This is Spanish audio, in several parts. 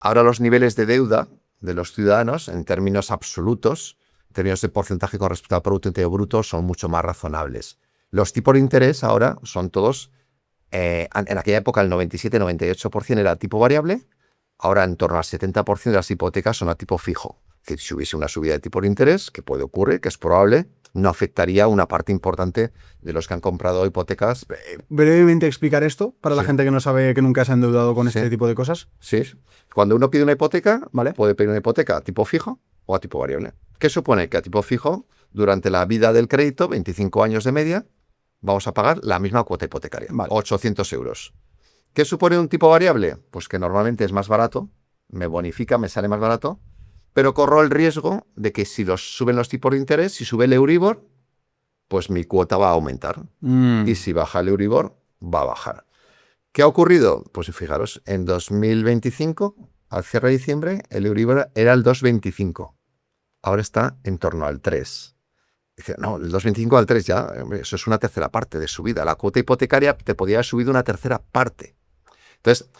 Ahora los niveles de deuda de los ciudadanos, en términos absolutos, en términos de porcentaje con respecto al Producto Interior Bruto, son mucho más razonables. Los tipos de interés ahora son todos, en aquella época el 97-98% era tipo variable, ahora en torno al 70% de las hipotecas son a tipo fijo. Es decir, si hubiese una subida de tipo de interés, que puede ocurrir, que es probable, no afectaría a una parte importante de los que han comprado hipotecas. Brevemente explicar esto para la Sí. gente que no sabe, que nunca se ha endeudado con Sí. este tipo de cosas. Sí. Cuando uno pide una hipoteca, Vale. puede pedir una hipoteca a tipo fijo o a tipo variable. ¿Qué supone? Que a tipo fijo, durante la vida del crédito, 25 años de media, vamos a pagar la misma cuota hipotecaria, Vale. 800 euros. ¿Qué supone un tipo variable? Pues que normalmente es más barato, me bonifica, me sale más barato, pero corro el riesgo de que si suben los tipos de interés, si sube el Euribor, pues mi cuota va a aumentar. Y si baja el Euribor, va a bajar. ¿Qué ha ocurrido? Pues fijaros, en 2025, al cierre de diciembre, el Euribor era el 2,25. Ahora está en torno al 3. Dice, no, el 2,25 al 3 ya, eso es una tercera parte de subida. La cuota hipotecaria te podría haber subido una tercera parte. Entonces,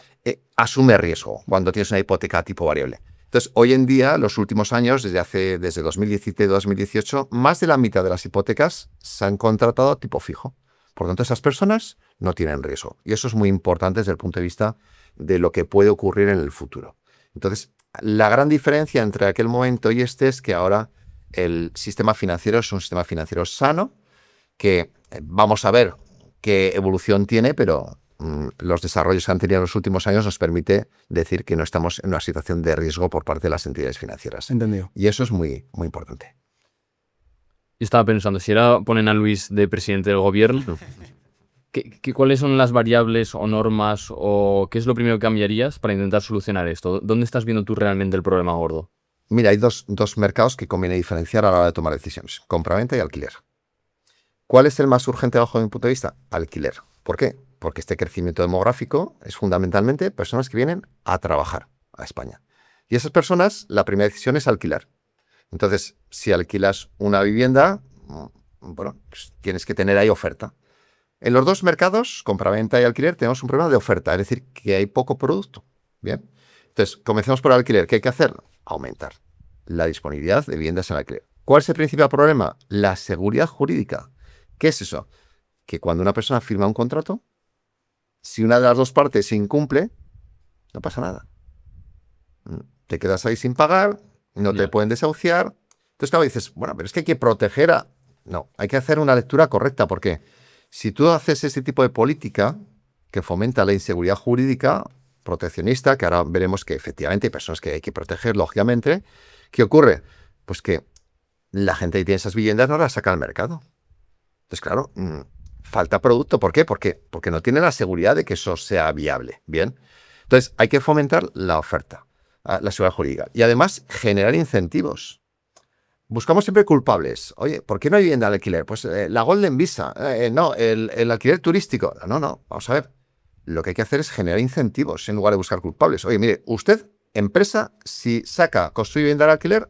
asume riesgo cuando tienes una hipoteca tipo variable. Entonces, hoy en día, los últimos años, desde 2017-2018, más de la mitad de las hipotecas se han contratado a tipo fijo. Por lo tanto, esas personas no tienen riesgo. Y eso es muy importante desde el punto de vista de lo que puede ocurrir en el futuro. Entonces, la gran diferencia entre aquel momento y este es que ahora el sistema financiero es un sistema financiero sano, que vamos a ver qué evolución tiene, pero los desarrollos que han tenido en los últimos años nos permite decir que no estamos en una situación de riesgo por parte de las entidades financieras. Entendido. Y eso es muy, muy importante. Yo estaba pensando, si ahora ponen a Luis de presidente del gobierno, ¿cuáles son las variables o normas o qué es lo primero que cambiarías para intentar solucionar esto? ¿Dónde estás viendo tú realmente el problema gordo? Mira, hay dos mercados que conviene diferenciar a la hora de tomar decisiones: compraventa y alquiler. ¿Cuál es el más urgente bajo mi punto de vista? Alquiler. ¿Por qué? Porque este crecimiento demográfico es fundamentalmente personas que vienen a trabajar a España. Y esas personas, la primera decisión es alquilar. Entonces, si alquilas una vivienda, bueno, pues tienes que tener ahí oferta. En los dos mercados, compraventa y alquiler, tenemos un problema de oferta, es decir, que hay poco producto. Bien. Entonces, comencemos por el alquiler. ¿Qué hay que hacer? Aumentar la disponibilidad de viviendas en alquiler. ¿Cuál es el principal problema? La seguridad jurídica. ¿Qué es eso? Que cuando una persona firma un contrato, si una de las dos partes se incumple, no pasa nada. Te quedas ahí sin pagar, no te pueden desahuciar. Entonces, claro, dices, bueno, pero es que hay que proteger a... No, hay que hacer una lectura correcta, porque si tú haces ese tipo de política que fomenta la inseguridad jurídica, proteccionista, que ahora veremos que efectivamente hay personas que hay que proteger, lógicamente, ¿qué ocurre? Pues que la gente que tiene esas viviendas no las saca al mercado. Entonces, claro, falta producto. ¿Por qué? Porque no tiene la seguridad de que eso sea viable. Bien. Entonces, hay que fomentar la oferta, la seguridad jurídica. Y además, generar incentivos. Buscamos siempre culpables. Oye, ¿por qué no hay vivienda al alquiler? Pues la Golden Visa. No, el alquiler turístico. No. Vamos a ver. Lo que hay que hacer es generar incentivos en lugar de buscar culpables. Oye, mire, usted, empresa, si construye vivienda al alquiler,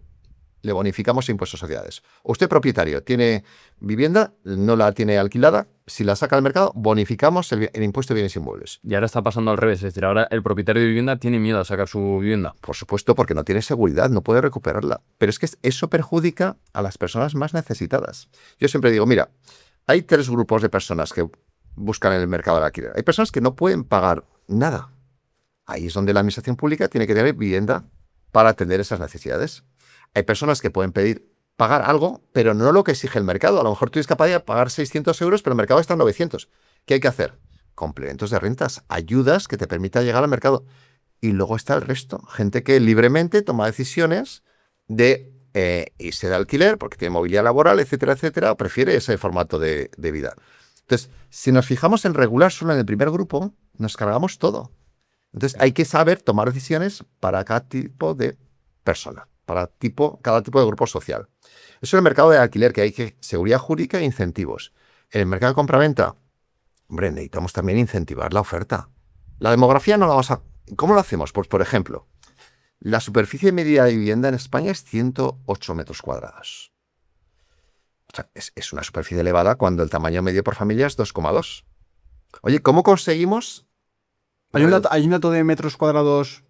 le bonificamos impuestos a sociedades. Usted, propietario, tiene vivienda, no la tiene alquilada, si la saca al mercado, bonificamos el impuesto de bienes inmuebles. Y ahora está pasando al revés, es decir, ahora el propietario de vivienda tiene miedo a sacar su vivienda. Por supuesto, porque no tiene seguridad, no puede recuperarla. Pero es que eso perjudica a las personas más necesitadas. Yo siempre digo, mira, hay tres grupos de personas que buscan en el mercado del alquiler. Hay personas que no pueden pagar nada. Ahí es donde la administración pública tiene que tener vivienda para atender esas necesidades. Hay personas que pueden pagar algo, pero no lo que exige el mercado. A lo mejor tú eres capaz de pagar 600 euros, pero el mercado está en 900. ¿Qué hay que hacer? Complementos de rentas, ayudas que te permitan llegar al mercado. Y luego está el resto. Gente que libremente toma decisiones de irse de alquiler porque tiene movilidad laboral, etcétera, etcétera, o prefiere ese formato de vida. Entonces, si nos fijamos en regular solo en el primer grupo, nos cargamos todo. Entonces, hay que saber tomar decisiones para cada tipo de persona, para cada tipo de grupo social. Eso es el mercado de alquiler, que hay seguridad jurídica e incentivos. En el mercado de compraventa, hombre, necesitamos también incentivar la oferta. La demografía no la vamos a... ¿Cómo lo hacemos? Pues, por ejemplo, la superficie media de vivienda en España es 108 metros cuadrados. O sea, es una superficie elevada cuando el tamaño medio por familia es 2,2. Oye, ¿cómo conseguimos...? ¿Hay un dato de metros cuadrados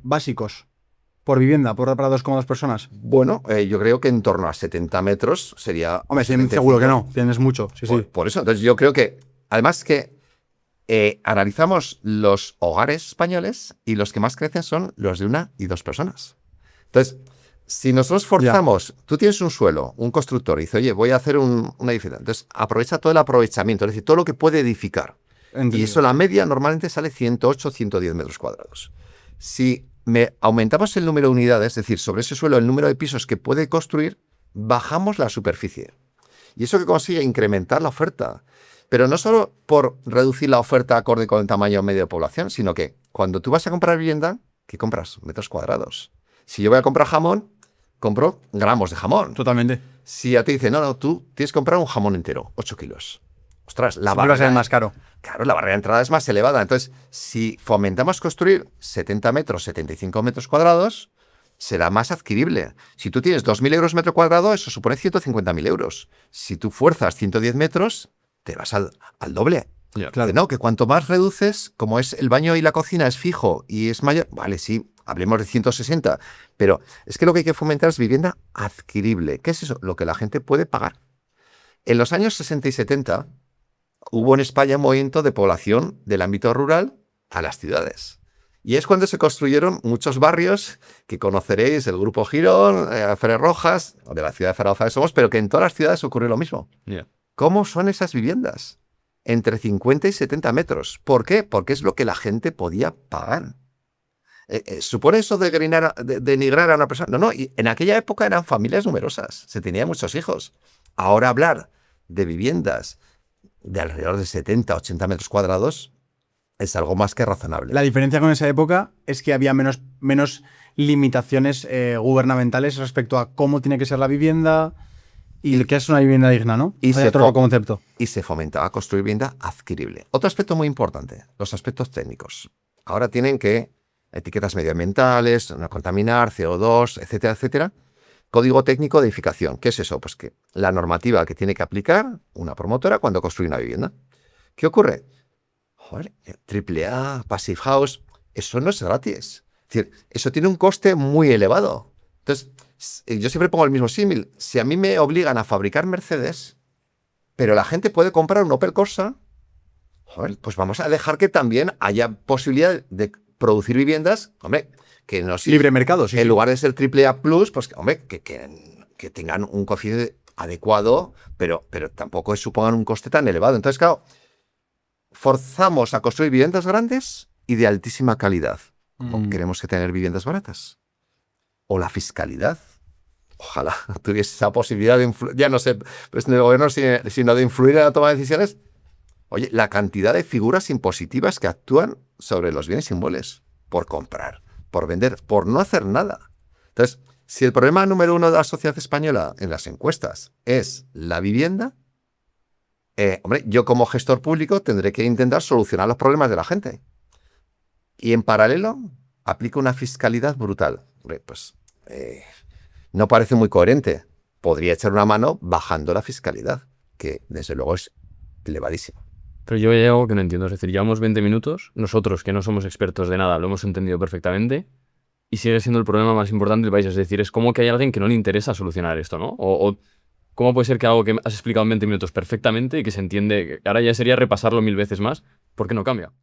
básicos por vivienda, para 2,2 personas? Bueno, yo creo que en torno a 70 metros sería... Hombre, 75. seguro que no, tienes mucho. Sí, sí. Por eso, entonces yo creo que, además que analizamos los hogares españoles y los que más crecen son los de 1 y 2 personas. Entonces, si nosotros forzamos, tú tienes un suelo, un constructor, y dice, oye, voy a hacer una edificación. Entonces, aprovecha todo el aprovechamiento, es decir, todo lo que puede edificar. Entendido. Y eso, la media, normalmente sale 108, 110 metros cuadrados. Si aumentamos el número de unidades, es decir, sobre ese suelo, el número de pisos que puede construir, bajamos la superficie. Y eso que consigue incrementar la oferta. Pero no solo por reducir la oferta acorde con el tamaño medio de población, sino que cuando tú vas a comprar vivienda, ¿qué compras? Metros cuadrados. Si yo voy a comprar jamón, compro gramos de jamón. Totalmente. Si a ti dice, no, tú tienes que comprar un jamón entero, 8 kilos. Ostras, la Siempre va a ser más caro. Claro, la barrera de entrada es más elevada. Entonces, si fomentamos construir 70 metros, 75 metros cuadrados, será más adquirible. Si tú tienes 2.000 euros metro cuadrado, eso supone 150.000 euros. Si tú fuerzas 110 metros, te vas al doble. Claro. No, que cuanto más reduces, como es el baño y la cocina es fijo y es mayor, vale, sí, hablemos de 160, pero es que lo que hay que fomentar es vivienda adquirible. ¿Qué es eso? Lo que la gente puede pagar. En los años 60 y 70 hubo en España un movimiento de población del ámbito rural a las ciudades. Y es cuando se construyeron muchos barrios que conoceréis, el Grupo Girón, Fere Rojas, de la ciudad de Zaragoza de Somos, pero que en todas las ciudades ocurrió lo mismo. Yeah. ¿Cómo son esas viviendas? Entre 50 y 70 metros. ¿Por qué? Porque es lo que la gente podía pagar. ¿Supone eso denigrar a una persona? No, no. Y en aquella época eran familias numerosas. Se tenían muchos hijos. Ahora hablar de viviendas de alrededor de 70, 80 metros cuadrados es algo más que razonable. La diferencia con esa época es que había menos limitaciones gubernamentales respecto a cómo tiene que ser la vivienda y qué es una vivienda digna, ¿no? Y Hay otro concepto. Y se fomentaba construir vivienda adquirible. Otro aspecto muy importante, los aspectos técnicos. Ahora tienen que etiquetas medioambientales, no contaminar, CO2, etcétera, etcétera. Código técnico de edificación. ¿Qué es eso? Pues que la normativa que tiene que aplicar una promotora cuando construye una vivienda. ¿Qué ocurre? Joder, AAA, Passive House, eso no es gratis. Es decir, eso tiene un coste muy elevado. Entonces, yo siempre pongo el mismo símil. Si a mí me obligan a fabricar Mercedes, pero la gente puede comprar un Opel Corsa, joder, pues vamos a dejar que también haya posibilidad de producir viviendas, hombre, que no libre mercado, sí. En lugar de ser AAA+, pues, hombre, que tengan un coeficiente adecuado, pero tampoco supongan un coste tan elevado. Entonces, claro, forzamos a construir viviendas grandes y de altísima calidad. Queremos que tener viviendas baratas. O la fiscalidad. Ojalá tuviese esa posibilidad de influir, ya no sé, pues en el gobierno, sino de influir en la toma de decisiones. Oye, la cantidad de figuras impositivas que actúan sobre los bienes inmuebles por comprar, por vender, por no hacer nada. Entonces, si el problema número uno de la sociedad española en las encuestas es la vivienda, hombre, yo como gestor público tendré que intentar solucionar los problemas de la gente. Y en paralelo, aplico una fiscalidad brutal. Hombre, pues no parece muy coherente. Podría echar una mano bajando la fiscalidad, que desde luego es elevadísima. Pero yo hay algo que no entiendo. Es decir, llevamos 20 minutos, nosotros que no somos expertos de nada lo hemos entendido perfectamente y sigue siendo el problema más importante del país. Es decir, es como que hay alguien que no le interesa solucionar esto, ¿no? O ¿cómo puede ser que algo que has explicado en 20 minutos perfectamente y que se entiende, que ahora ya sería repasarlo 1000 veces más, ¿por qué no cambia?